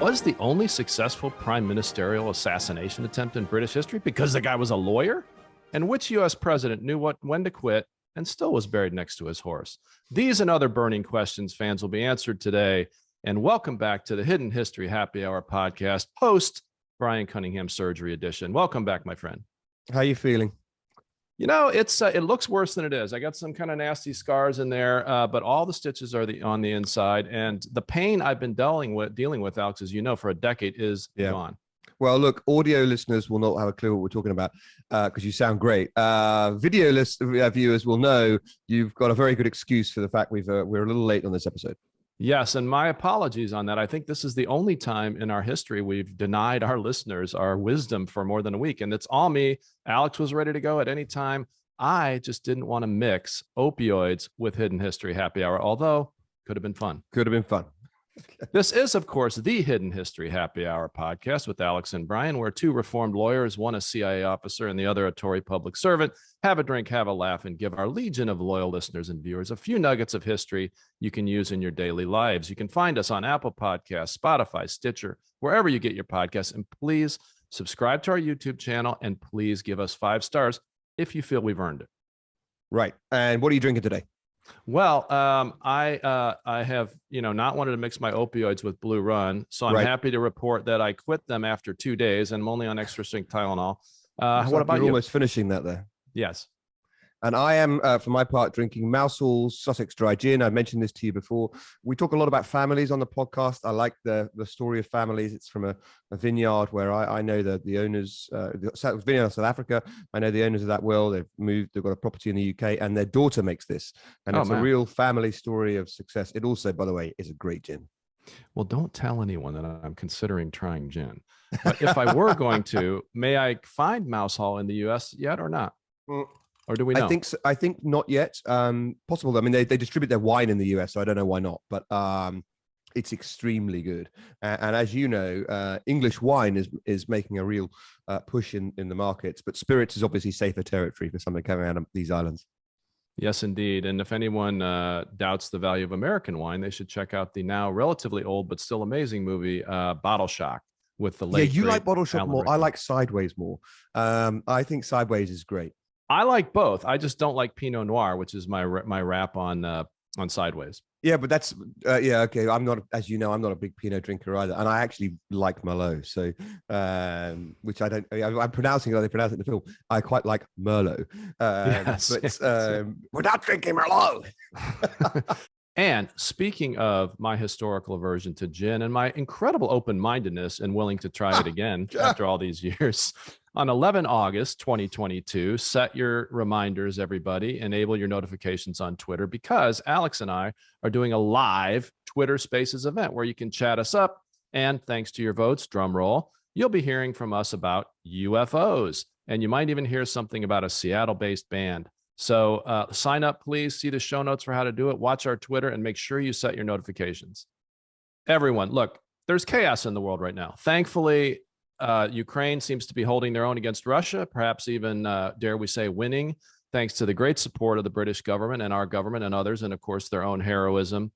was the only successful prime ministerial assassination attempt in British history because the guy was a lawyer? And which U.S. president knew when to quit and still was buried next to his horse? These and other burning questions, fans, will be answered today. And welcome back to the Hidden History Happy Hour podcast, post Brian Cunningham surgery edition. Welcome back, my friend. How are you feeling? You know, it looks worse than it is. I got some kind of nasty scars in there, but all the stitches are on the inside, and the pain I've been dealing with, Alex, as you know, for a decade is gone. Well, look, audio listeners will not have a clue what we're talking about because you sound great. Video viewers will know you've got a very good excuse for the fact we're a little late on this episode. Yes, and my apologies on that. I think this is the only time in our history we've denied our listeners our wisdom for more than a week, and it's all me. Alex was ready to go at any time. I just didn't want to mix opioids with Hidden History Happy Hour, although could have been fun. Could have been fun. This is, of course, the Hidden History Happy Hour podcast with Alex and Brian, where two reformed lawyers, one a CIA officer and the other a Tory public servant, have a drink, have a laugh, and give our legion of loyal listeners and viewers a few nuggets of history you can use in your daily lives. You can find us on Apple Podcasts, Spotify, Stitcher, wherever you get your podcasts. And please subscribe to our YouTube channel, and please give us 5 if you feel we've earned it. Right. And what are you drinking today? Well, I have, not wanted to mix my opioids with Blue Run, so I'm happy to report that I quit them after 2 days, and I'm only on extra strength Tylenol. What about you? You're almost finishing that there. Yes. And I am, for my part, drinking Mousehall's Sussex Dry Gin. I've mentioned this to you before. We talk a lot about families on the podcast. I like the story of families. It's from a vineyard where I know the owners, the vineyard of South Africa. I know the owners of that well. They've moved. They've got a property in the UK, and their daughter makes this. And it's a real family story of success. It also, by the way, is a great gin. Well, don't tell anyone that I'm considering trying gin. But if I were going to, may I find Mousehall in the US yet or not? Or do we know? I think not yet. Possible. I mean, they distribute their wine in the US, so I don't know why not. But it's extremely good. And as you know, English wine is making a real push in the markets. But spirits is obviously safer territory for somebody coming out of these islands. Yes, indeed. And if anyone doubts the value of American wine, they should check out the now relatively old but still amazing movie Bottle Shock with the late. Yeah, you like Bottle Shock more. Rickman. I like Sideways more. I think Sideways is great. I like both. I just don't like Pinot Noir, which is my wrap on Sideways. Yeah, but that's okay. I'm not, as you know, I'm not a big Pinot drinker either, and I actually like Merlot. So, which I don't. I'm pronouncing it like they pronounce it in the film. I quite like Merlot. Yes, but we're not drinking Merlot. And speaking of my historical aversion to gin and my incredible open-mindedness and willing to try it again after all these years, on 11 August 2022, set your reminders, everybody, enable your notifications on Twitter, because Alex and I are doing a live Twitter Spaces event where you can chat us up. And thanks to your votes, drum roll, you'll be hearing from us about UFOs. And you might even hear something about a Seattle-based band. So sign up, please. See the show notes for how to do it. Watch our Twitter and make sure you set your notifications. Everyone, look, there's chaos in the world right now. Thankfully, Ukraine seems to be holding their own against Russia, perhaps even, dare we say, winning, thanks to the great support of the British government and our government and others, and of course, their own heroism.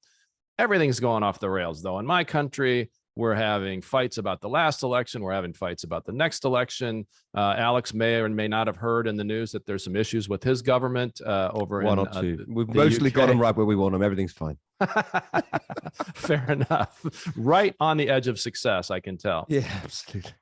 Everything's going off the rails, though. In my country, we're having fights about the last election. We're having fights about the next election. Alex may or may not have heard in the news that there's some issues with his government over one in or two. We've the mostly UK. got them right where we want them. Everything's fine. Fair enough. Right on the edge of success, I can tell. Yeah, absolutely.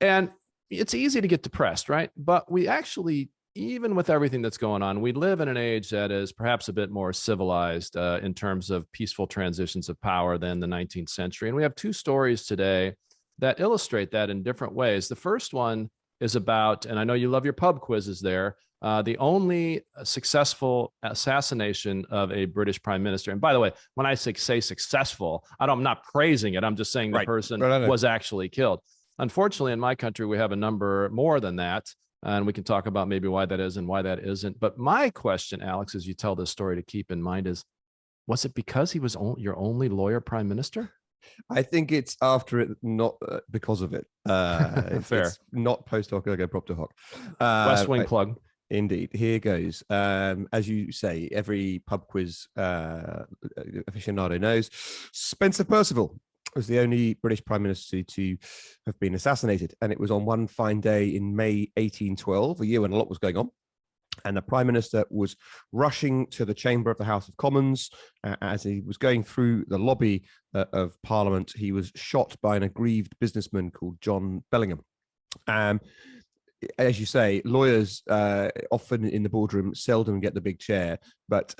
And it's easy to get depressed, right? But we actually, even with everything that's going on, we live in an age that is perhaps a bit more civilized in terms of peaceful transitions of power than the 19th century. And we have 2 stories today that illustrate that in different ways. The first one is about, and I know you love your pub quizzes there, the only successful assassination of a British prime minister. And by the way, when I say successful, I'm not praising it. I'm just saying the person was actually killed. Unfortunately, in my country, we have a number more than that. And we can talk about maybe why that is and why that isn't. But my question, Alex, as you tell this story to keep in mind is, was it because he was your only lawyer prime minister? I think it's after it, not because of it. Fair. It's not post hoc, ergo propter hoc. West Wing plug. Indeed. Here goes. As you say, every pub quiz aficionado knows Spencer Percival. was the only British prime minister to have been assassinated. And it was on one fine day in May 1812, a year when a lot was going on. And the prime minister was rushing to the chamber of the House of Commons. As he was going through the lobby of Parliament, he was shot by an aggrieved businessman called John Bellingham. As you say, lawyers often in the boardroom seldom get the big chair, but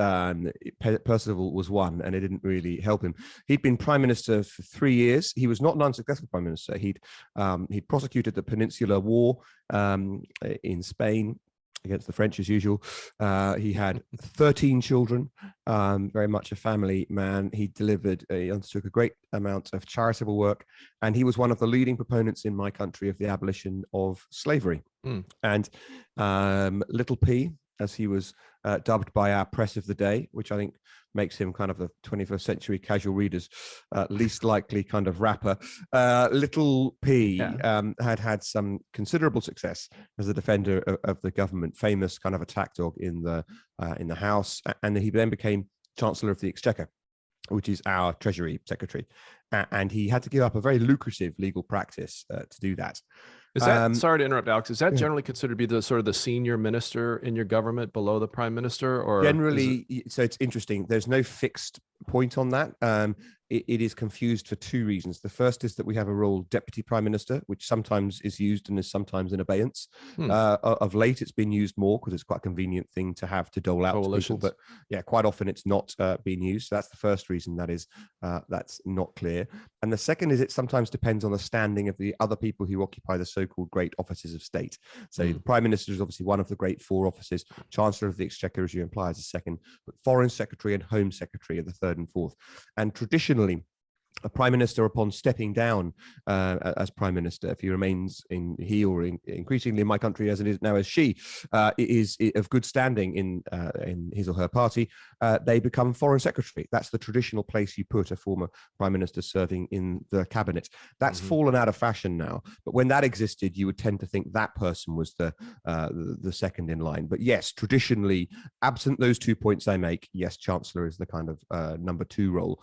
Percival was one, and it didn't really help him. He'd been prime minister for 3 years. He was not an unsuccessful prime minister. He'd prosecuted the Peninsular War in Spain against the French, as usual. He had 13 children, very much a family man. He undertook a great amount of charitable work, and he was one of the leading proponents in my country of the abolition of slavery. And Little P, as he was dubbed by our press of the day, which I think makes him kind of the 21st century casual readers least likely kind of rapper. Little P had some considerable success as a defender of the government, famous kind of attack dog in the House, and he then became Chancellor of the Exchequer, which is our Treasury Secretary, and he had to give up a very lucrative legal practice to do that. Is that, sorry to interrupt, Alex, is that generally considered to be the sort of the senior minister in your government below the prime minister? Or generally, so it's interesting. There's no fixed point on that. It is confused for two reasons. The first is that we have a role deputy prime minister, which sometimes is used and is sometimes in abeyance. Of late, it's been used more because it's quite a convenient thing to have to dole out to people. But yeah, quite often it's not being used. So that's the first reason that's not clear. And the second is it sometimes depends on the standing of the other people who occupy the so-called great offices of state. So the prime minister is obviously one of the great four offices. Chancellor of the Exchequer, as you imply, is a second, but foreign secretary and home secretary are the third and fourth. And traditionally, a prime minister, upon stepping down as prime minister, if he remains increasingly in my country as it is now as she is of good standing in his or her party, they become foreign secretary. That's the traditional place you put a former prime minister serving in the cabinet. That's fallen out of fashion now. But when that existed, you would tend to think that person was the second in line. But yes, traditionally, absent those 2 points I make, yes, Chancellor is the kind of number two role.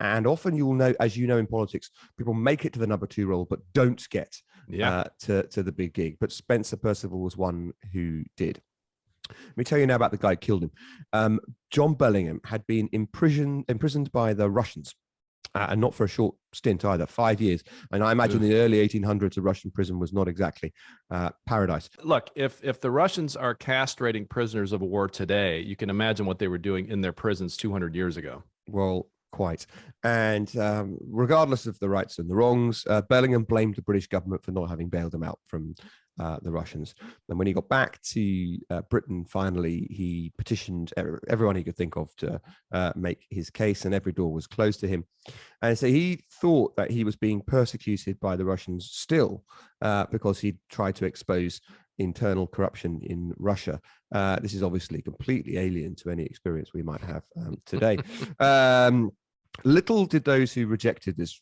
And often you will know, as you know, in politics, people make it to the number two role, but don't get to the big gig. But Spencer Perceval was one who did. Let me tell you now about the guy who killed him. John Bellingham had been imprisoned by the Russians, and not for a short stint either, 5 years. And I imagine in the early 1800s, a Russian prison was not exactly paradise. Look, if the Russians are castrating prisoners of war today, you can imagine what they were doing in their prisons 200 years ago. Well, quite. And regardless of the rights and the wrongs, Bellingham blamed the British government for not having bailed him out from the Russians. And when he got back to Britain, finally, he petitioned everyone he could think of to make his case, and every door was closed to him. And so he thought that he was being persecuted by the Russians still because he tried to expose internal corruption in Russia. This is obviously completely alien to any experience we might have today. Little did those who rejected this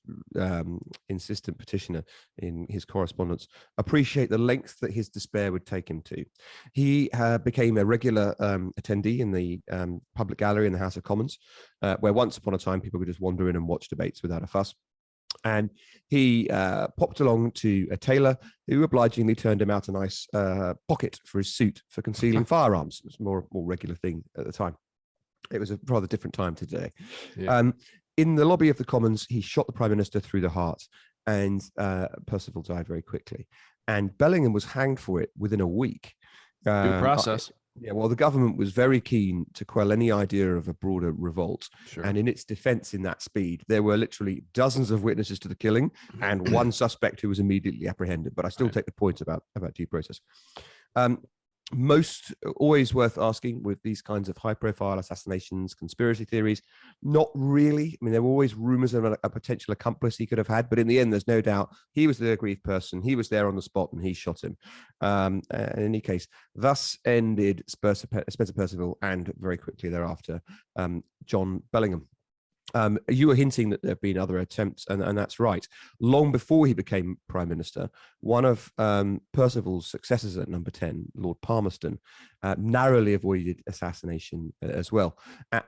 insistent petitioner in his correspondence appreciate the length that his despair would take him to. He became a regular attendee in the public gallery in the House of Commons, where once upon a time people could just wander in and watch debates without a fuss. And he popped along to a tailor who obligingly turned him out a nice pocket for his suit for concealing firearms. It was a more regular thing at the time. It was a rather different time today. Yeah. In the lobby of the Commons, he shot the Prime Minister through the heart, and Perceval died very quickly. And Bellingham was hanged for it within a week. Due process. Yeah, well, the government was very keen to quell any idea of a broader revolt. Sure. And in its defense in that speed, there were literally dozens of witnesses to the killing and one suspect who was immediately apprehended. But I still take the point about due process. Most always worth asking with these kinds of high-profile assassinations, conspiracy theories. Not really. I mean, there were always rumors of a potential accomplice he could have had, but in the end, there's no doubt he was the aggrieved person. He was there on the spot, and he shot him. In any case, thus ended Spencer Perceval, and very quickly thereafter, John Bellingham. You were hinting that there have been other attempts, and that's right. Long before he became prime minister, one of Percival's successors at number 10, Lord Palmerston, narrowly avoided assassination as well.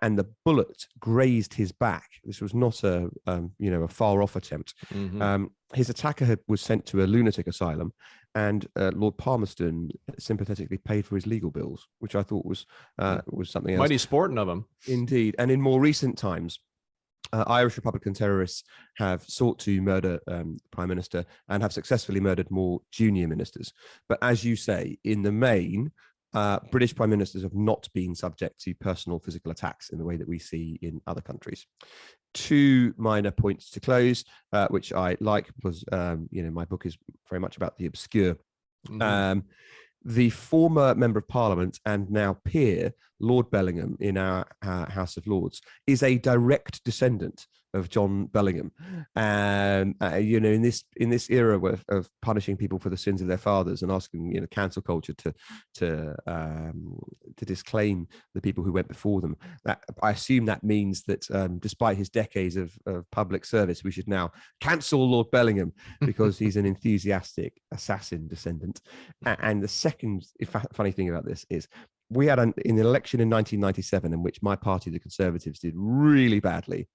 And the bullet grazed his back. This was not a far off attempt. His attacker was sent to a lunatic asylum, and Lord Palmerston sympathetically paid for his legal bills, which I thought was something else. Mighty sporting of him. Indeed. And in more recent times, Irish Republican terrorists have sought to murder the Prime Minister and have successfully murdered more junior ministers. But as you say, in the main, British Prime Ministers have not been subject to personal physical attacks in the way that we see in other countries. Two minor points to close, which I like because, my book is very much about the obscure. The former Member of Parliament and now peer, Lord Bellingham, in our House of Lords, is a direct descendant of John Bellingham. In this era of punishing people for the sins of their fathers and asking cancel culture to disclaim the people who went before them, that I assume that means that despite his decades of public service, we should now cancel Lord Bellingham because he's an enthusiastic assassin descendant. And the second funny thing about this is, we had an election in 1997 in which my party, the Conservatives, did really badly.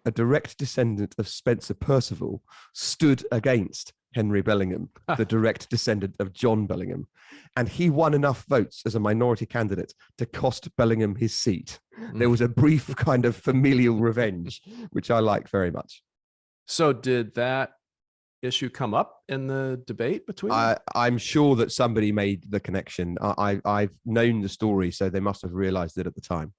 A direct descendant of Spencer Perceval stood against Henry Bellingham, the direct descendant of John Bellingham. And he won enough votes as a minority candidate to cost Bellingham his seat. There was a brief kind of familial revenge, which I like very much. So did that issue come up in the debate between them? I'm sure that somebody made the connection. I've known the story, so they must have realized it at the time.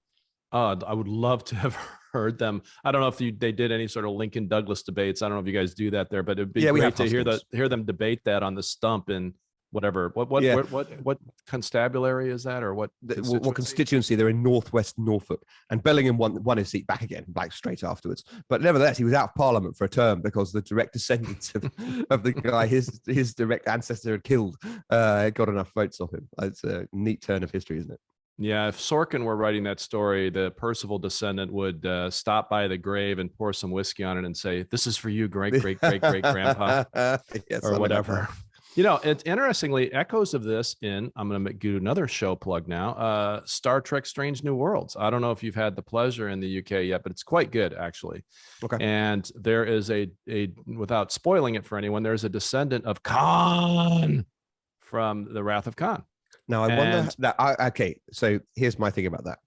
I would love to have heard them. I don't know if they did any sort of Lincoln Douglas debates. I don't know if you guys do that there, but it'd be great to hear them debate that on the stump in whatever. What constabulary is that, or what constituency? They're in northwest Norfolk, and Bellingham won his seat back again, like straight afterwards. But nevertheless, he was out of Parliament for a term because the direct descendants of the guy his direct ancestor had killed got enough votes off him. It's a neat turn of history, isn't it? Yeah, if Sorkin were writing that story, the Percival descendant would stop by the grave and pour some whiskey on it and say, "This is for you, great, great, great, great grandpa," or whatever. It's interestingly echoes of this in, I'm going to do another show plug now, Star Trek Strange New Worlds. I don't know if you've had the pleasure in the UK yet, but it's quite good, actually. Okay. And there is a without spoiling it for anyone, there's a descendant of Khan from the Wrath of Khan. Now, I wonder that. Okay, so here's my thing about that.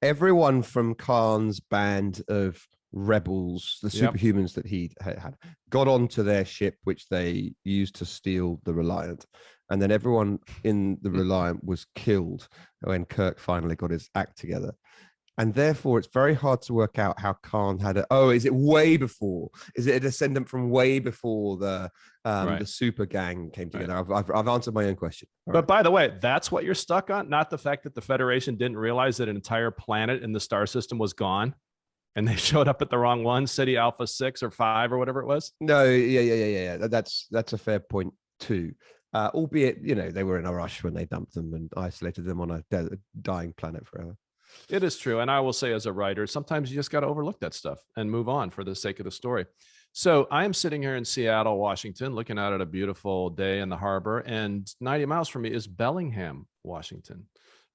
Everyone from Khan's band of rebels, the superhumans that he had, got onto their ship, which they used to steal the Reliant. And then everyone in the Reliant was killed when Kirk finally got his act together. And therefore, it's very hard to work out how Khan had is it way before? Is it a descendant from way before the super gang came together? Right. I've answered my own question. But by the way, that's what you're stuck on, not the fact that the Federation didn't realize that an entire planet in the star system was gone and they showed up at the wrong one, City Alpha 6 or 5 or whatever it was. No, yeah. That's a fair point too. Albeit, they were in a rush when they dumped them and isolated them on a dying planet forever. It is true. And I will say, as a writer, sometimes you just got to overlook that stuff and move on for the sake of the story. So I am sitting here in Seattle, Washington, looking out at a beautiful day in the harbor, and 90 miles from me is Bellingham, Washington.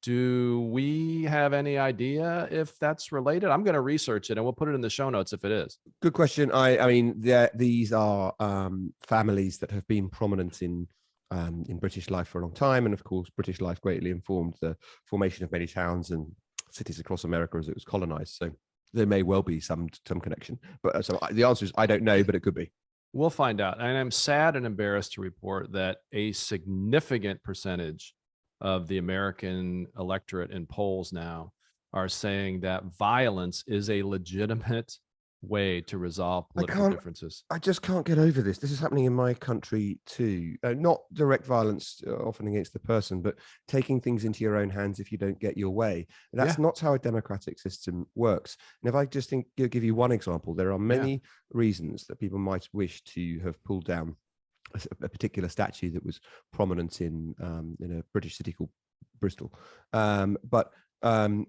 Do we have any idea if that's related? I'm going to research it and we'll put it in the show notes if it is. Good question. I mean, these are families that have been prominent in British life for a long time. And of course, British life greatly informed the formation of many towns and cities across America as it was colonized. So there may well be some connection. But so the answer is, I don't know, but it could be. We'll find out. And I'm sad and embarrassed to report that a significant percentage of the American electorate in polls now are saying that violence is a legitimate way to resolve political differences. I just can't get over this. This is happening in my country too. Not direct violence often against the person, but taking things into your own hands if you don't get your way. And that's not how a democratic system works. And if I just give you one example, there are many reasons that people might wish to have pulled down a particular statue that was prominent in a British city called Bristol. But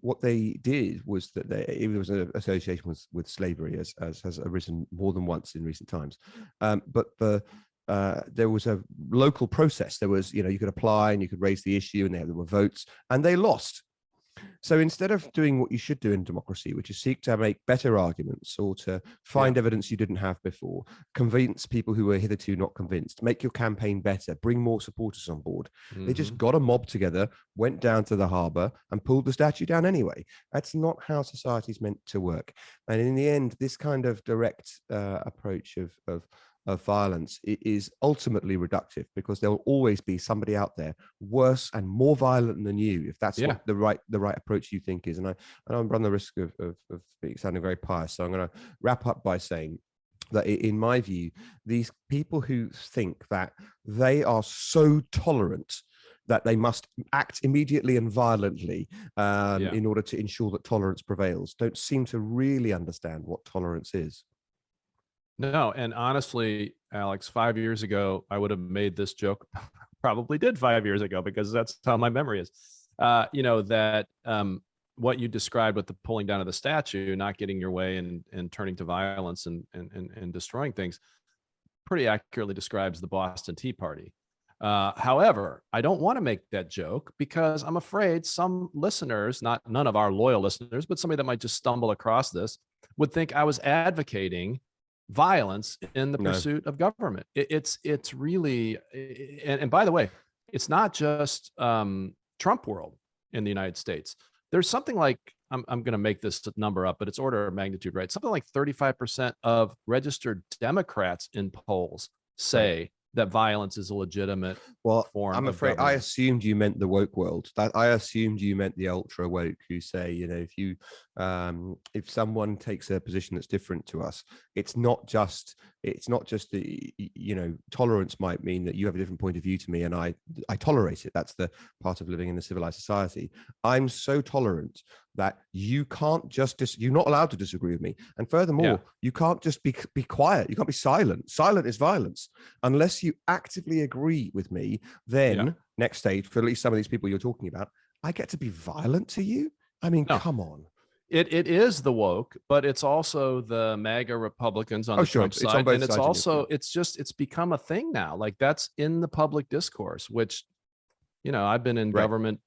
what they did was that it was an association with slavery, as has arisen more than once in recent times. But there was a local process. There was, you could apply and you could raise the issue, and there were votes, and they lost. So instead of doing what you should do in democracy, which is seek to make better arguments or to find evidence you didn't have before, convince people who were hitherto not convinced, make your campaign better, bring more supporters on board, they just got a mob together, went down to the harbour and pulled the statue down anyway. That's not how society's meant to work. And in the end, this kind of direct approach of violence is ultimately reductive, because there will always be somebody out there worse and more violent than you, if that's what the right approach you think is. And I run the risk of sounding very pious, so I'm going to wrap up by saying that in my view, these people who think that they are so tolerant that they must act immediately and violently in order to ensure that tolerance prevails don't seem to really understand what tolerance is. No, and honestly, Alex, 5 years ago, I would have made this joke. Probably did 5 years ago, because that's how my memory is. That what you described with the pulling down of the statue, not getting your way and turning to violence and destroying things, pretty accurately describes the Boston Tea Party. However, I don't want to make that joke, because I'm afraid some listeners, none of our loyal listeners, but somebody that might just stumble across this, would think I was advocating violence in the pursuit of government. It's really, and by the way, it's not just Trump world in the United States. There's something like, I'm going to make this number up, but it's order of magnitude, right? Something like 35% of registered Democrats in polls say that violence is a legitimate form. I'm afraid I assumed you meant the woke world. I assumed you meant the ultra woke, who say, if someone takes a position that's different to us, it's not just the, tolerance might mean that you have a different point of view to me and I tolerate it. That's the part of living in a civilized society. I'm so tolerant that you can't just you're not allowed to disagree with me. And furthermore, you can't just be quiet. You can't be silent. Silent is violence. Unless you actively agree with me, then next stage, for at least some of these people you're talking about, I get to be violent to you. I mean, come on. It is the woke, but it's also the MAGA Republicans on the Trump side. And it's also, it's become a thing now. Like, that's in the public discourse, which, I've been in government,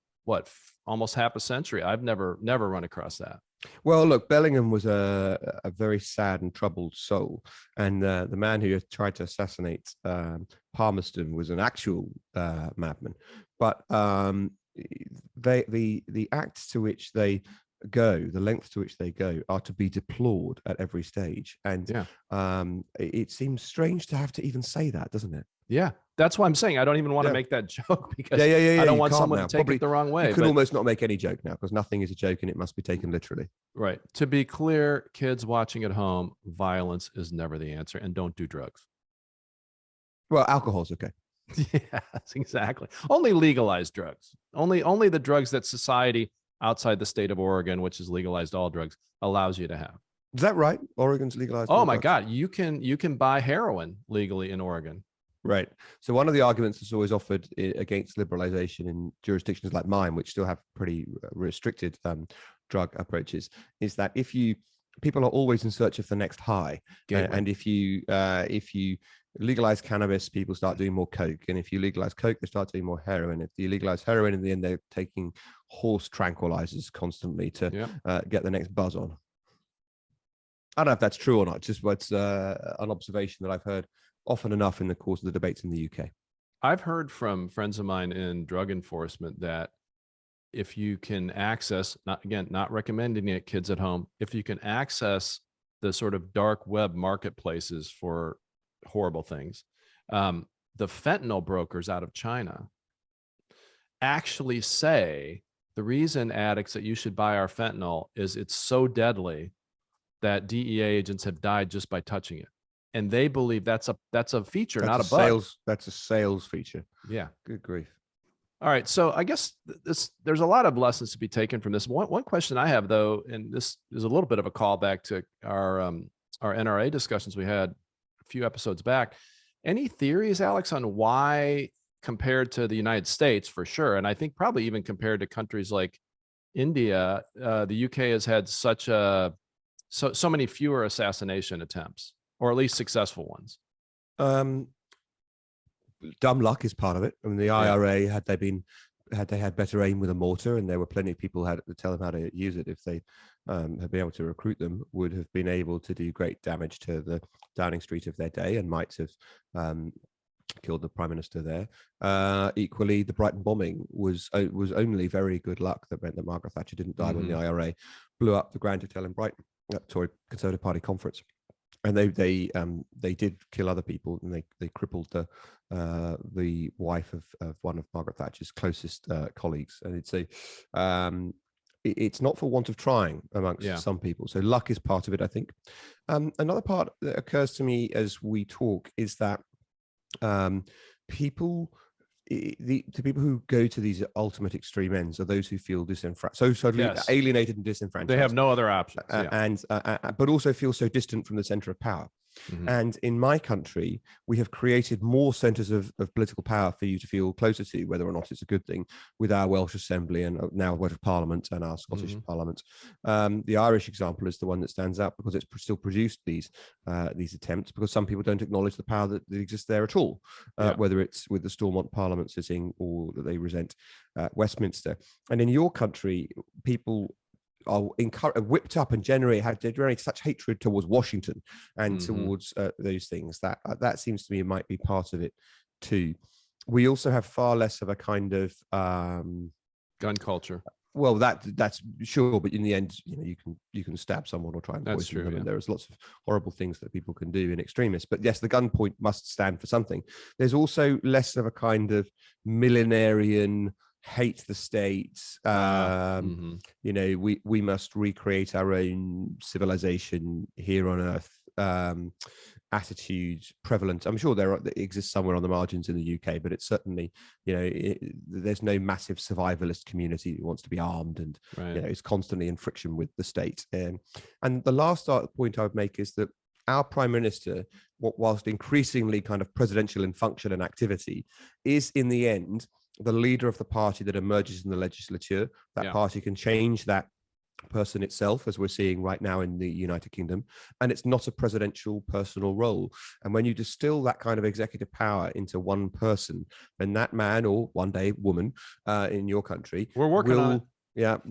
almost half a century. I've never run across that. Well, look, Bellingham was a very sad and troubled soul. And the man who tried to assassinate Palmerston was an actual madman. But the acts to which they go, the lengths to which they go, are to be deplored at every stage. And it seems strange to have to even say that, doesn't it? Yeah, that's why I'm saying I don't even want to make that joke, because I don't want someone to take it the wrong way. You can almost not make any joke now, because nothing is a joke and it must be taken literally. Right. To be clear, kids watching at home, violence is never the answer, and don't do drugs. Well, alcohol's okay. Yes, exactly. Only legalized drugs. Only the drugs that society outside the state of Oregon, which has legalized all drugs, allows you to have. Is that right? Oregon's legalized. Oh my God, you can buy heroin legally in Oregon. Right. So one of the arguments that's always offered against liberalization in jurisdictions like mine, which still have pretty restricted drug approaches, is that people are always in search of the next high, and if you legalize cannabis, people start doing more coke, and if you legalize coke, they start doing more heroin. If you legalize heroin, in the end, they're taking horse tranquilizers constantly to get the next buzz on. I don't know if that's true or not. Just what's an observation that I've heard often enough in the course of the debates in the UK. I've heard from friends of mine in drug enforcement that if you can access, not recommending it, kids at home, if you can access the sort of dark web marketplaces for horrible things, the fentanyl brokers out of China actually say the reason, addicts, that you should buy our fentanyl is it's so deadly that DEA agents have died just by touching it. And they believe that's a feature, not a bug. That's a sales feature. Yeah. Good grief. All right. So I guess there's a lot of lessons to be taken from this. One question I have, though, and this is a little bit of a callback to our NRA discussions we had a few episodes back. Any theories, Alex, on why, compared to the United States, for sure, and I think probably even compared to countries like India, the UK has had so many fewer assassination attempts, or at least successful ones. Um, Dumb luck is part of it. I mean, the IRA, had they had better aim with a mortar, and there were plenty of people who had to tell them how to use it, if they had been able to recruit them, would have been able to do great damage to the Downing Street of their day, and might have killed the prime minister there. Equally, the Brighton bombing was only very good luck that meant that Margaret Thatcher didn't die when the IRA blew up the Grand Hotel in Brighton, Tory Conservative Party conference. And they did kill other people, and they crippled the wife of one of Margaret Thatcher's closest colleagues. And it's not for want of trying amongst some people. So luck is part of it, I think. Another part that occurs to me as we talk is that people, the people who go to these ultimate extreme ends are those who feel alienated and disenfranchised. They have no other options, but also feel so distant from the center of power. And in my country, we have created more centres of political power for you to feel closer to, whether or not it's a good thing, with our Welsh Assembly and now Welsh Parliament and our Scottish Parliament. The Irish example is the one that stands out because it's still produced these attempts, because some people don't acknowledge the power that exists there at all, whether it's with the Stormont Parliament sitting or that they resent Westminster. And in your country, people are whipped up and generate such hatred towards Washington and towards those things that seems to me might be part of it too. We also have far less of a kind of gun culture. Well, that's sure, but in the end, you can stab someone or try and poison them, and there's lots of horrible things that people can do in extremists. But yes, the gun point must stand for something. There's also less of a kind of millenarian hate the state. We must recreate our own civilization here on Earth. Attitude prevalent. I'm sure it exists somewhere on the margins in the UK, but it's certainly, there's no massive survivalist community that wants to be armed and is constantly in friction with the state. And the last point I would make is that our prime minister, whilst increasingly kind of presidential in function and activity, is in the end the leader of the party that emerges in the legislature. That party can change that person itself, as we're seeing right now in the United Kingdom, and it's not a presidential personal role. And when you distill that kind of executive power into one person, then that man, or one day woman in your country, we're working on it.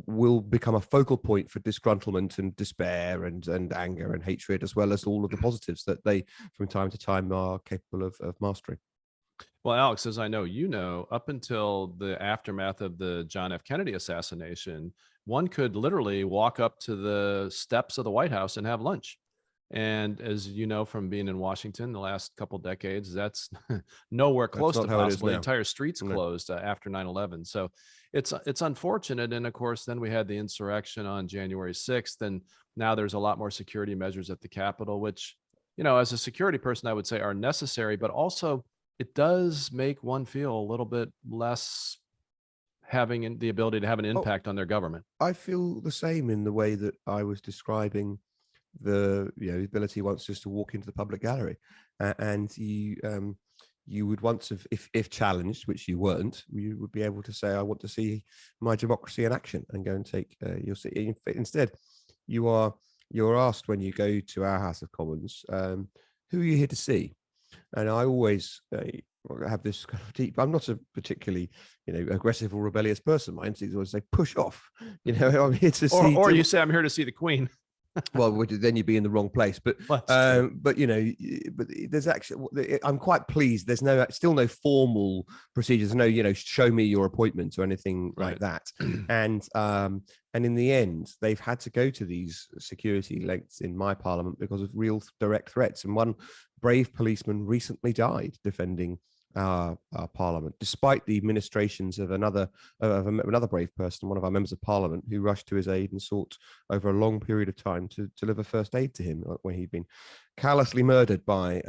Will become a focal point for disgruntlement and despair and anger and hatred, as well as all of the positives that they from time to time are capable of mastering. Well, Alex, as I know, up until the aftermath of the John F. Kennedy assassination, one could literally walk up to the steps of the White House and have lunch. And as you know, from being in Washington the last couple decades, that's nowhere close to possible. The entire streets closed after 9/11. So it's unfortunate. And of course, then we had the insurrection on January 6th. And now there's a lot more security measures at the Capitol, which, as a security person, I would say are necessary, but also it does make one feel a little bit less having the ability to have an impact on their government. I feel the same in the way that I was describing the ability once just to walk into the public gallery, and you would once have, if challenged, which you weren't, you would be able to say, I want to see my democracy in action, and go and take your seat. Instead, you're asked when you go to our House of Commons, who are you here to see? And I always have this kind of deep, I'm not a particularly, aggressive or rebellious person. My instinct is always say, push off. I'm here to see. Or you say, I'm here to see the Queen. Well, then you'd be in the wrong place. But there's actually, I'm quite pleased. There's still no formal procedures. No, show me your appointment or anything like that. And in the end, they've had to go to these security lengths in my parliament because of real direct threats. And one brave policeman recently died defending our parliament, despite the ministrations of another brave person, one of our members of parliament, who rushed to his aid and sought over a long period of time to deliver first aid to him when he'd been callously murdered by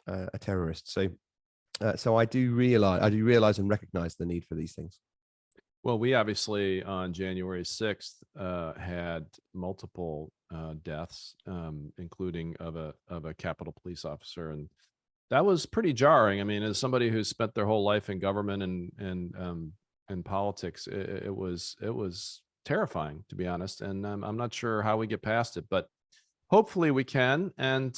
a terrorist. So I do realize and recognize the need for these things. Well, we obviously on January 6th had multiple deaths, including of a Capitol police officer, and that was pretty jarring. I mean, as somebody who's spent their whole life in government and in politics. It was terrifying, to be honest. And I'm not sure how we get past it, but hopefully we can. And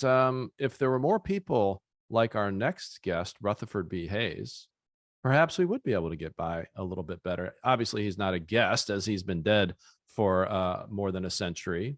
if there were more people like our next guest, Rutherford B. Hayes, perhaps we would be able to get by a little bit better. Obviously, he's not a guest, as he's been dead for more than a century.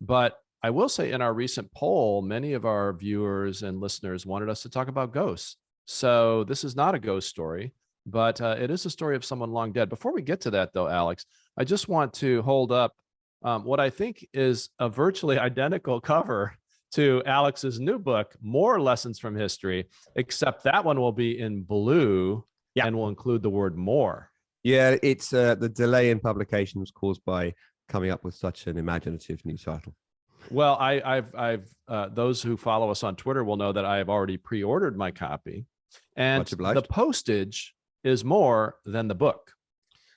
But I will say, in our recent poll, many of our viewers and listeners wanted us to talk about ghosts. So this is not a ghost story, but it is a story of someone long dead. Before we get to that, though, Alex, I just want to hold up what I think is a virtually identical cover to Alex's new book, More Lessons from History, except that one will be in blue and will include the word more. Yeah, it's the delay in publication was caused by coming up with such an imaginative new title. Well, I've those who follow us on Twitter will know that I have already pre-ordered my copy, and the postage is more than the book.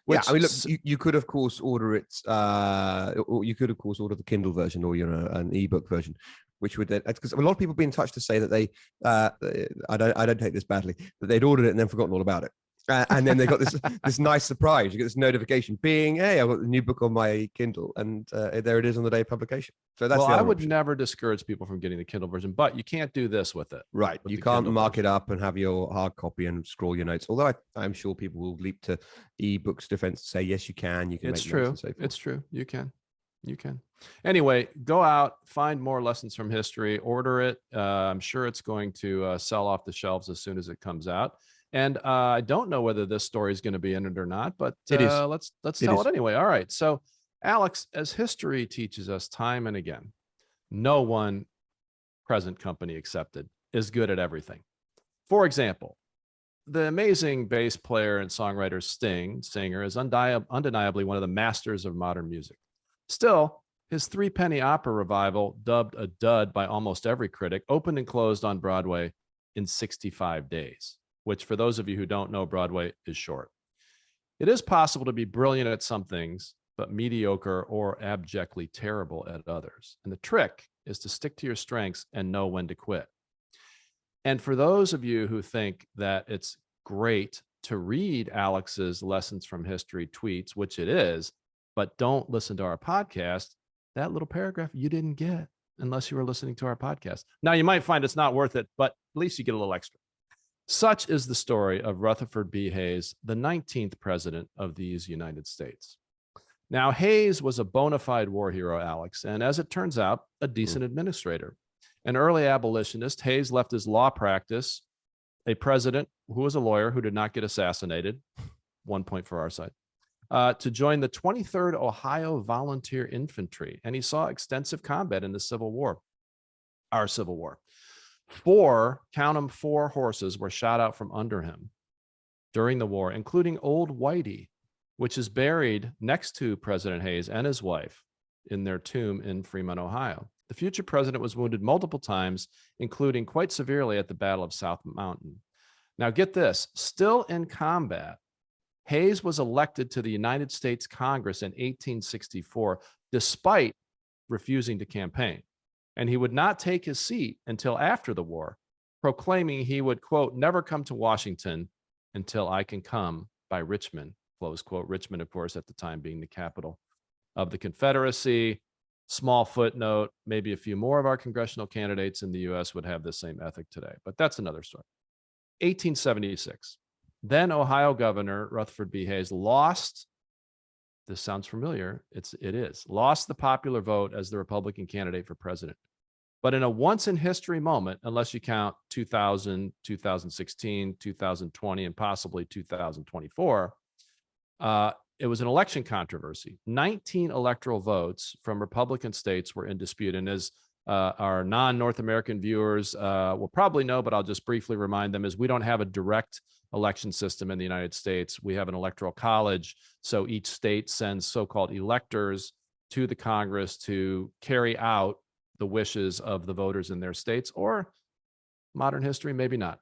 Yeah, I mean, look, you could of course order it, or you could of course order the Kindle version or an ebook version, which would then, because a lot of people have been in touch to say that they, I don't take this badly, that they'd ordered it and then forgotten all about it. And then they got this nice surprise. You get this notification being, hey, I've got the new book on my Kindle, and there it is on the day of publication. So that's I would never discourage people from getting the Kindle version, but you can't do this with it. Right. You can't mark it up and have your hard copy and scroll your notes. Although I'm sure people will leap to eBooks defense to say, yes, you can. You can. It's true. It's true. You can. You can. Anyway, go out, find More Lessons from History, order it. I'm sure it's going to sell off the shelves as soon as it comes out. And I don't know whether this story is going to be in it or not, but let's tell it anyway. All right. So, Alex, as history teaches us time and again, no one, present company accepted, is good at everything. For example, the amazing bass player and songwriter Sting, singer, is undeniably one of the masters of modern music. Still, his three-penny opera revival, dubbed a dud by almost every critic, opened and closed on Broadway in 65 days. Which, for those of you who don't know, Broadway is short. It is possible to be brilliant at some things, but mediocre or abjectly terrible at others. And the trick is to stick to your strengths and know when to quit. And for those of you who think that it's great to read Alex's Lessons from History tweets, which it is, but don't listen to our podcast, that little paragraph you didn't get unless you were listening to our podcast. Now, you might find it's not worth it, but at least you get a little extra. Such is the story of Rutherford B. Hayes, the 19th president of these United States. Now, Hayes was a bona fide war hero, Alex, and as it turns out, a decent administrator. An early abolitionist, Hayes left his law practice, a president who was a lawyer who did not get assassinated, 1 point for our side, to join the 23rd Ohio Volunteer Infantry, and he saw extensive combat in the Civil War, our Civil War. 4 horses were shot out from under him during the war, including Old Whitey, which is buried next to President Hayes and his wife in their tomb in Fremont, Ohio. The future president was wounded multiple times, including quite severely at the Battle of South Mountain. Now, get this, still in combat, Hayes was elected to the United States Congress in 1864, despite refusing to campaign. And he would not take his seat until after the war, proclaiming he would, quote, never come to Washington until I can come by Richmond, close quote. Richmond, of course, at the time being the capital of the Confederacy. Small footnote, maybe a few more of our congressional candidates in the U.S. would have the same ethic today, but that's another story. 1876, then Ohio Governor Rutherford B. Hayes lost. This sounds familiar. It is. Lost the popular vote as the Republican candidate for president. But in a once in history moment, unless you count 2000, 2016, 2020, and possibly 2024, it was an election controversy. 19 electoral votes from Republican states were in dispute. And as our non-North American viewers will probably know, but I'll just briefly remind them, is we don't have a direct election system in the United States. We have an electoral college. So each state sends so-called electors to the Congress to carry out the wishes of the voters in their states, or modern history, maybe not.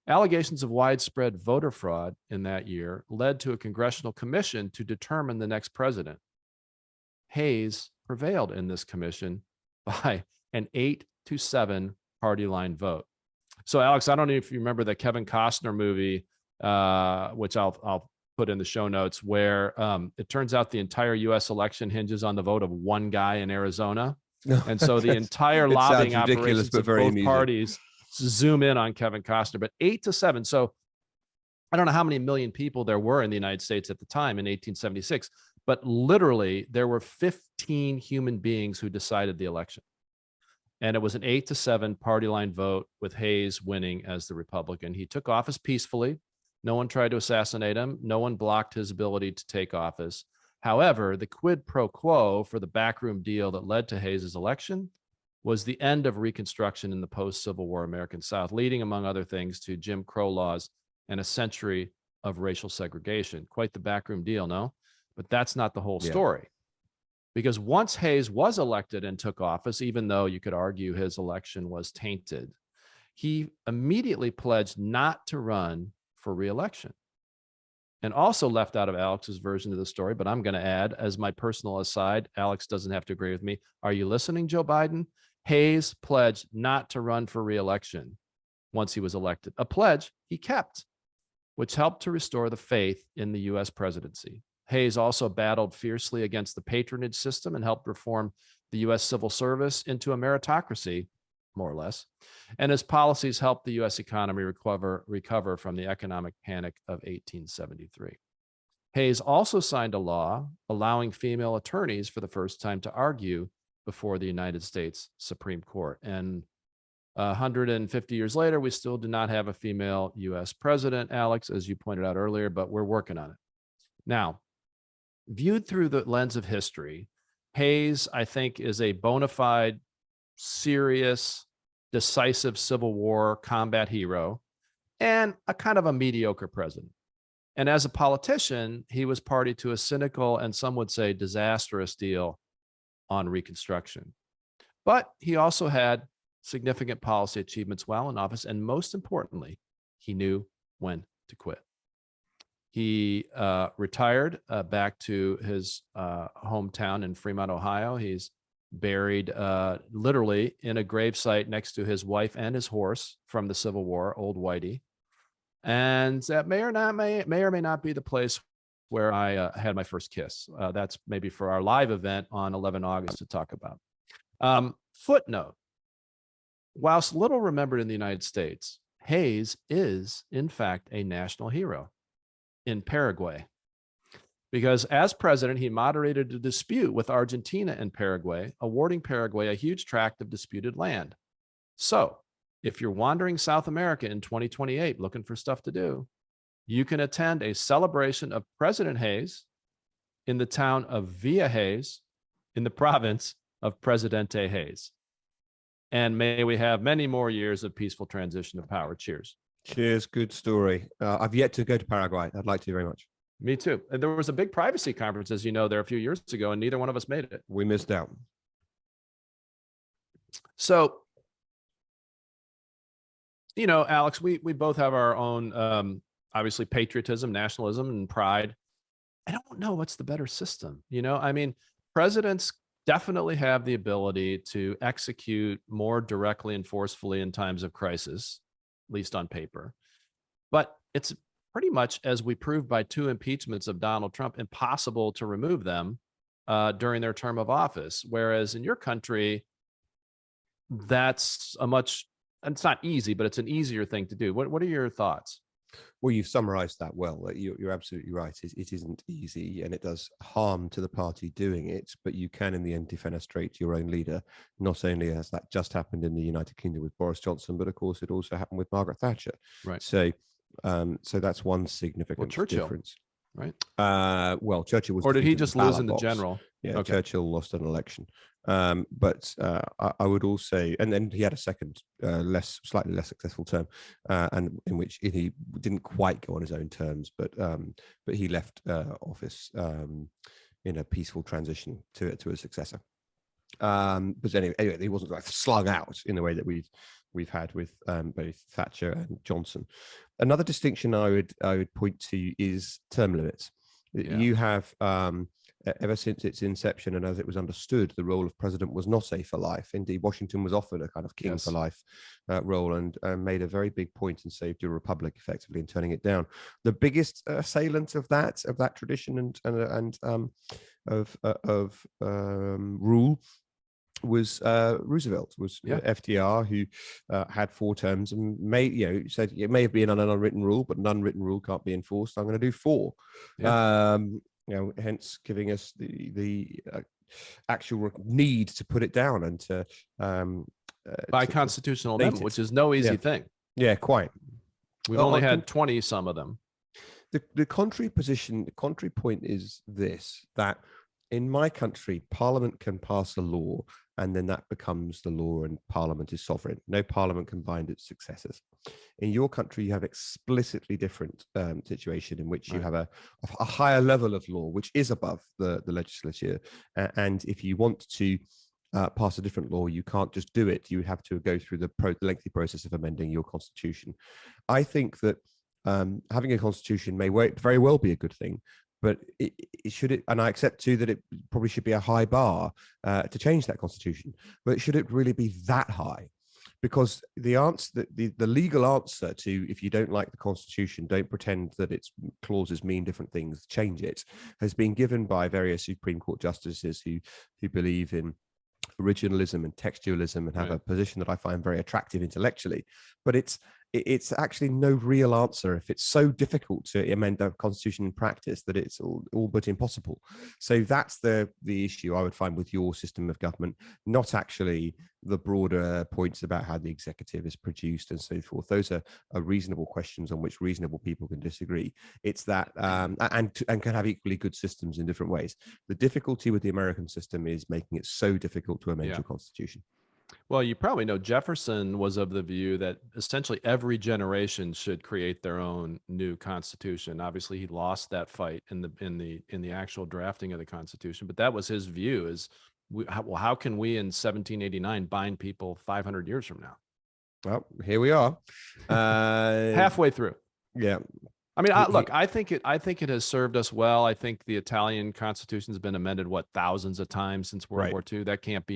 Allegations of widespread voter fraud in that year led to a congressional commission to determine the next president. Hayes prevailed in this commission by an 8-7 party line vote. So, Alex, I don't know if you remember the Kevin Costner movie, which I'll put in the show notes, where it turns out the entire U.S. election hinges on the vote of one guy in Arizona. And so the entire lobbying operations of both parties zoom in on Kevin Costner, but 8-7. So I don't know how many million people there were in the United States at the time in 1876, but literally there were 15 human beings who decided the election. And it was an 8-7 party line vote with Hayes winning as the Republican. He took office peacefully. No one tried to assassinate him. No one blocked his ability to take office. However, the quid pro quo for the backroom deal that led to Hayes's election was the end of Reconstruction in the post-Civil War American South, leading, among other things, to Jim Crow laws and a century of racial segregation. Quite the backroom deal, no? But that's not the whole story. Because once Hayes was elected and took office, even though you could argue his election was tainted, he immediately pledged not to run for re-election. And also left out of Alex's version of the story, but I'm going to add, as my personal aside, Alex doesn't have to agree with me. Are you listening, Joe Biden? Hayes pledged not to run for re-election once he was elected, a pledge he kept, which helped to restore the faith in the U.S. presidency. Hayes also battled fiercely against the patronage system and helped reform the U.S. civil service into a meritocracy, more or less. And his policies helped the U.S. economy recover from the economic panic of 1873. Hayes also signed a law allowing female attorneys for the first time to argue before the United States Supreme Court. And 150 years later, we still do not have a female U.S. president, Alex, as you pointed out earlier, but we're working on it. Now, viewed through the lens of history, Hayes, I think, is a bona fide, serious, decisive Civil War combat hero and a kind of a mediocre president. And as a politician, he was party to a cynical and some would say disastrous deal on Reconstruction. But he also had significant policy achievements while in office. And most importantly, he knew when to quit. He retired back to his hometown in Fremont, Ohio. He's buried literally in a gravesite next to his wife and his horse from the Civil War, Old Whitey. And that may or may not be the place where I had my first kiss. That's maybe for our live event on 11 August to talk about. Footnote, whilst little remembered in the United States, Hayes is, in fact, a national hero in Paraguay. Because as president, he moderated a dispute with Argentina and Paraguay, awarding Paraguay a huge tract of disputed land. So if you're wandering South America in 2028 looking for stuff to do, you can attend a celebration of President Hayes in the town of Villa Hayes in the province of Presidente Hayes. And may we have many more years of peaceful transition of power. Cheers. Cheers. Good story. I've yet to go to Paraguay. I'd like to very much. Me too. And there was a big privacy conference, as you know, there a few years ago, and neither one of us made it. We missed out. So, you know, Alex, we both have our own, obviously, patriotism, nationalism, and pride. I don't know what's the better system. You know, I mean, presidents definitely have the ability to execute more directly and forcefully in times of crisis, at least on paper. But it's pretty much, as we proved by 2 impeachments of Donald Trump, impossible to remove them during their term of office. Whereas in your country, that's a much, and it's not easy, but it's an easier thing to do. What are your thoughts? Well, you've summarized that well. You're absolutely right. It isn't easy, and it does harm to the party doing it, but you can in the end defenestrate your own leader. Not only has that just happened in the United Kingdom with Boris Johnson, but of course it also happened with Margaret Thatcher. Right. So that's one significant difference. Right. Well, Churchill was, or did he just lose in the general? Yeah, okay. Churchill lost an election. But I would also, and then he had a second, slightly less successful term, and in which he didn't quite go on his own terms, but he left office in a peaceful transition to a successor. But anyway, he wasn't like slung out in the way that we've had with both Thatcher and Johnson. Another distinction I would point to is term limits. Yeah. You have ever since its inception and as it was understood, the role of president was not a for life. Indeed, Washington was offered a kind of king for life role, and made a very big point and saved your republic effectively in turning it down. The biggest assailant of that tradition and rule was Roosevelt, was FDR, who had 4 terms and said it may have been an unwritten rule, but an unwritten rule can't be enforced. I'm going to do 4. Hence giving us the actual need to put it down and to by constitutional amendment, which is no easy thing. Yeah, quite. We've only had 20 some of them. The contrary position, the contrary point is this, that in my country, Parliament can pass a law and then that becomes the law and Parliament is sovereign. No Parliament can bind its successors. In your country, you have explicitly different situation in which you have a higher level of law, which is above the legislature. And if you want to pass a different law, you can't just do it. You have to go through the lengthy process of amending your constitution. I think that having a constitution may very well be a good thing, but and I accept too that it probably should be a high bar to change that constitution. But should it really be that high? Because the answer, the legal answer to, if you don't like the constitution, don't pretend that its clauses mean different things, change it, has been given by various Supreme Court justices who believe in originalism and textualism and have a position that I find very attractive intellectually. But it's actually no real answer if it's so difficult to amend the constitution in practice that it's all but impossible. So that's the issue I would find with your system of government, not actually the broader points about how the executive is produced and so forth. Those are reasonable questions on which reasonable people can disagree. It's that and can have equally good systems in different ways. The difficulty with the American system is making it so difficult to amend your constitution. Well, you probably know Jefferson was of the view that essentially every generation should create their own new constitution. Obviously, he lost that fight in the actual drafting of the Constitution, but that was his view: is how can we in 1789 bind people 500 years from now? Well, here we are, halfway through. Yeah. I mean, look, I think it has served us well. I think the Italian Constitution has been amended thousands of times since World War II. That can't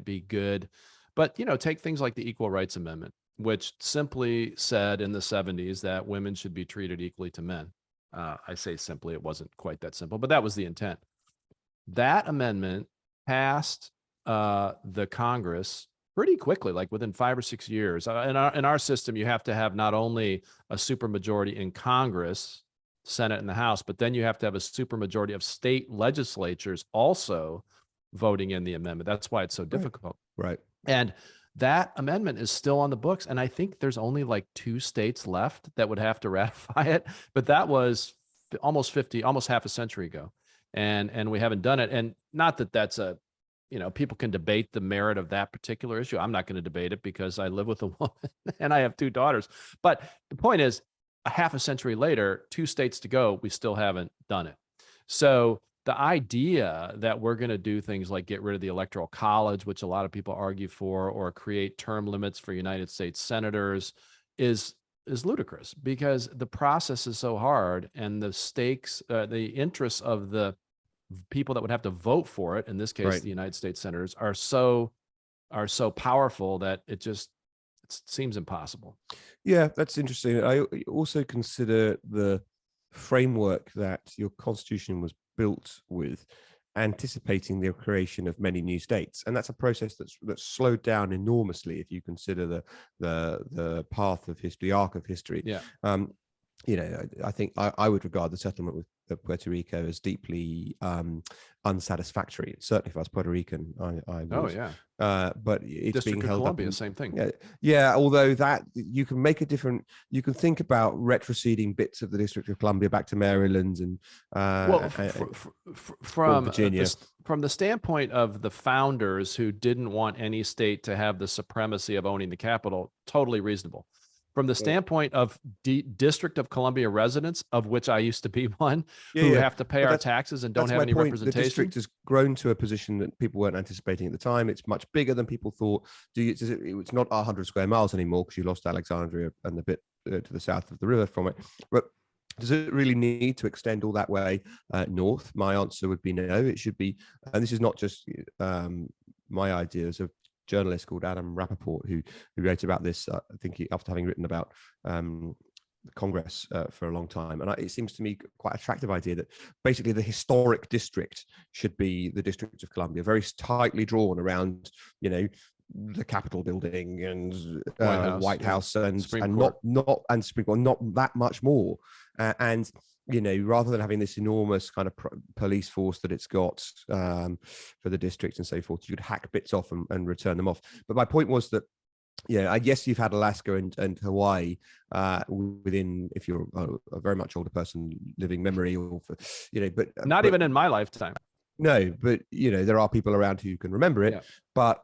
be good. But take things like the Equal Rights Amendment, which simply said in the 70s that women should be treated equally to men. I say simply; it wasn't quite that simple, but that was the intent. That amendment passed the Congress pretty quickly, like within 5 or 6 years. In our system, you have to have not only a supermajority in Congress, Senate, and the House, but then you have to have a supermajority of state legislatures also voting in the amendment. That's why it's so difficult. Right. And that amendment is still on the books. And I think there's only like 2 states left that would have to ratify it. But that was almost half a century ago. And we haven't done it. And not that that's people can debate the merit of that particular issue. I'm not going to debate it because I live with a woman and I have 2 daughters. But the point is, a half a century later, 2 states to go, we still haven't done it. So the idea that we're going to do things like get rid of the Electoral College, which a lot of people argue for, or create term limits for United States senators is ludicrous, because the process is so hard and the stakes, the interests of the people that would have to vote for it, in this case, the United States senators, are so powerful that it seems impossible. Yeah, that's interesting. I also consider the framework that your constitution was built with anticipating the creation of many new states, and that's a process that's slowed down enormously if you consider the path of history, the arc of history. I think I would regard the settlement with Puerto Rico as deeply unsatisfactory. Certainly, if I was Puerto Rican, I would. Oh yeah. But it's District being held of Columbia, up. Same thing. Yeah. Although that you can make a different, you can think about retroceding bits of the District of Columbia back to Maryland and from Virginia. From the standpoint of the founders who didn't want any state to have the supremacy of owning the capital, totally reasonable. From the standpoint of District of Columbia residents, of which I used to be one, who have to pay our taxes and don't have any representation. The district has grown to a position that people weren't anticipating at the time. It's much bigger than people thought. It's not 100 square miles anymore because you lost Alexandria and the bit to the south of the river from it. But Does it really need to extend all that way north? My answer would be no. It should be, and this is not just my ideas. A journalist called Adam Rappaport who wrote about this. I think after having written about Congress for a long time, and it seems to me quite an attractive idea that basically the historic district should be the District of Columbia, very tightly drawn around, the Capitol building and White House and Supreme Court, not that much more, and rather than having this enormous kind of police force that it's got for the district and so forth, you could hack bits off and return them off. But my point was that, I guess you've had Alaska and Hawaii within, if you're a very much older person, living memory, or but not even in my lifetime. No, but there are people around who can remember it, but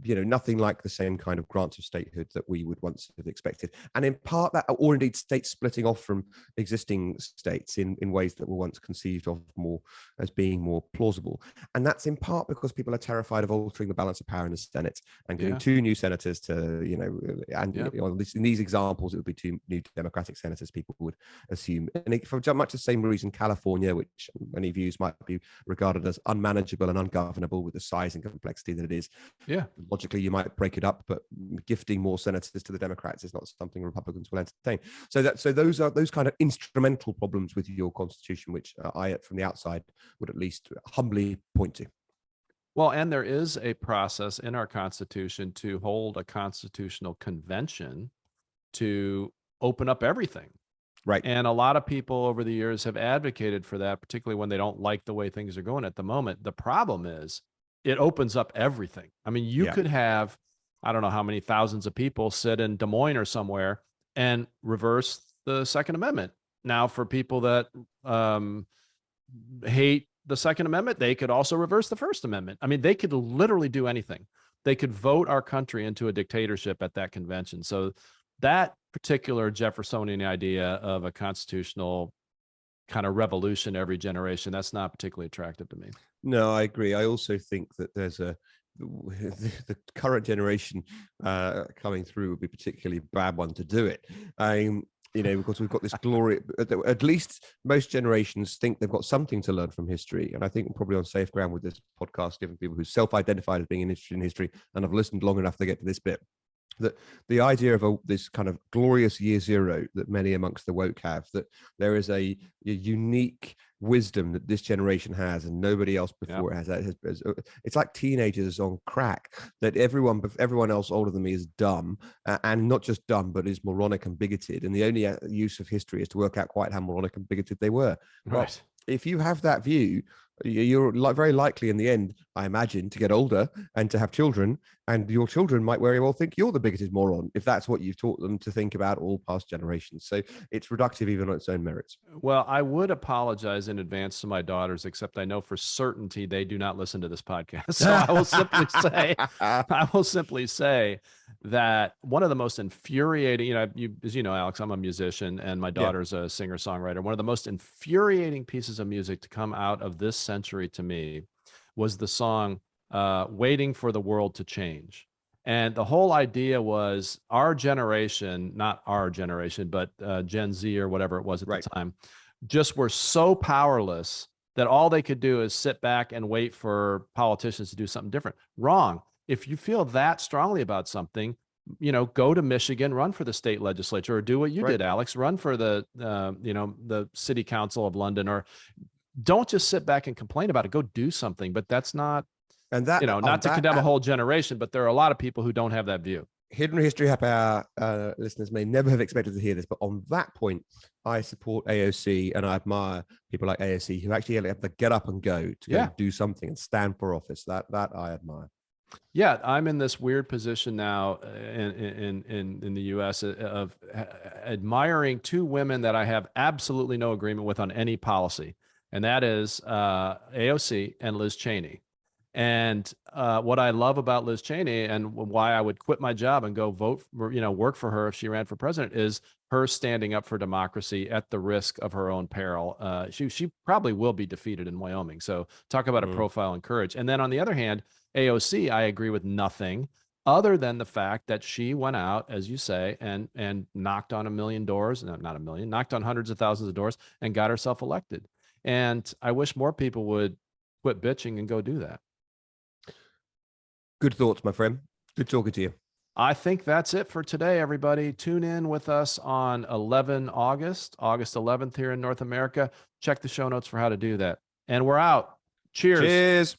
nothing like the same kind of grants of statehood that we would once have expected, and in part that, or indeed states splitting off from existing states in ways that were once conceived of more as being more plausible, and that's in part because people are terrified of altering the balance of power in the Senate and getting two new senators to, in these examples it would be two new Democratic senators, people would assume, and for much the same reason, California, which many views might be regarded as unmanageable and ungovernable with the size and complexity that it is. Logically, you might break it up, but gifting more senators to the Democrats is not something Republicans will entertain. So those are those kind of instrumental problems with your constitution, which I, from the outside, would at least humbly point to. Well, and there is a process in our Constitution to hold a constitutional convention to open up everything. Right. And a lot of people over the years have advocated for that, particularly when they don't like the way things are going at the moment. The problem is it opens up everything. I mean, you could have, I don't know how many thousands of people sit in Des Moines or somewhere and reverse the Second Amendment. Now, for people that hate the Second Amendment, they could also reverse the First Amendment. I mean, they could literally do anything. They could vote our country into a dictatorship at that convention. So that particular Jeffersonian idea of a constitutional kind of revolution every generation, that's not particularly attractive to me. No, I agree. I also think that there's the current generation coming through would be a particularly bad one to do it. Because we've got this glory, at least most generations think they've got something to learn from history. And I think we're probably on safe ground with this podcast, given people who self-identified as being interested in history and have listened long enough to get to this bit. That the idea of this kind of glorious year zero that many amongst the woke have, that there is a unique wisdom that this generation has and nobody else before it has. It's like teenagers on crack, that everyone else older than me is dumb, and not just dumb, but is moronic and bigoted. And the only use of history is to work out quite how moronic and bigoted they were. Right. But if you have that view, you're very likely in the end, I imagine, to get older and to have children, and your children might very well think you're the bigoted moron if that's what you've taught them to think about all past generations. So it's reductive even on its own merits. Well, I would apologize in advance to my daughters, except I know for certainty they do not listen to this podcast. So I will simply say that one of the most infuriating, as you know, Alex, I'm a musician and my daughter's a singer-songwriter. One of the most infuriating pieces of music to come out of this century to me was the song Waiting for the World to Change. And the whole idea was our generation, not our generation, but Gen Z or whatever it was at the time, just were so powerless that all they could do is sit back and wait for politicians to do something different. Wrong. If you feel that strongly about something, go to Michigan, run for the state legislature, or do what you did, Alex, run for the city council of London, or don't just sit back and complain about it. Go do something. But that's not, not to condemn a whole generation, but there are a lot of people who don't have that view. Hidden History Happy Hour listeners may never have expected to hear this, but on that point, I support AOC and I admire people like AOC who actually have to get up and go to go do something and stand for office. That I admire. Yeah, I'm in this weird position now in the U.S. of admiring two women that I have absolutely no agreement with on any policy, and that is AOC and Liz Cheney. And what I love about Liz Cheney and why I would quit my job and go vote, work for her if she ran for president, is her standing up for democracy at the risk of her own peril. She probably will be defeated in Wyoming. So talk about a profile in courage. And then on the other hand, AOC, I agree with nothing other than the fact that she went out, as you say, and knocked on a million doors, no, not a million, knocked on hundreds of thousands of doors and got herself elected. And I wish more people would quit bitching and go do that. Good thoughts, my friend. Good talking to you. I think that's it for today, everybody. Tune in with us on August 11th here in North America. Check the show notes for how to do that. And we're out. Cheers. Cheers.